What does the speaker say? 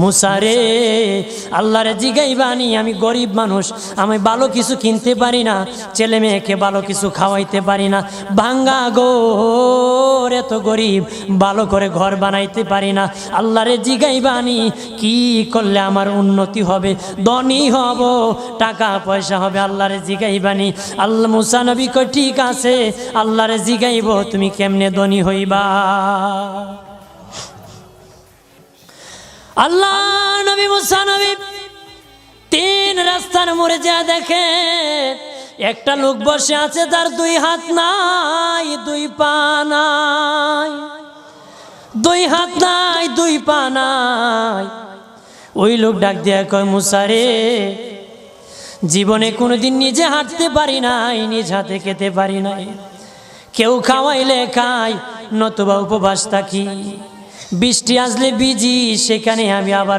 মুসারে আল্লাহরে জিগাইবানি, আমি গরিব মানুষ, আমি ভালো কিছু কিনতে পারি না, ছেলে মেয়েকে ভালো কিছু খাওয়াইতে পারি না, ভাঙ্গা ঘর, এত গরিব, ভালো করে ঘর বানাইতে পারি না। আল্লাহরে জিগাইবানি কি করলে আমার উন্নতি হবে, ধনী হব, টাকা পয়সা হবে। আল্লাহরে জিগাইবানি। আল্লাহ মুসা নবী কই ঠিক আছে, আল্লাহরে জিগাইব তুমি কেমনে ধনী হইবা। আল্লাহ নবী মুসা নবী তিন রাস্তার মোড়ে যা দেখে একটা লোক বসে আছে, তার দুই হাত নাই, দুই পা নাই, দুই হাত নাই, দুই পা নাই। ওই লোক ডাক দিয়া কয়, মুসা রে, জীবনে কোনোদিন নিজে হাঁটতে পারি নাই, নিজ হাতে খেতে পারি নাই, কেউ খাওয়াইলে খাই, নতুবা উপবাস থাকি, বৃষ্টি আসলে ভিজি, সেখানে আমি আবার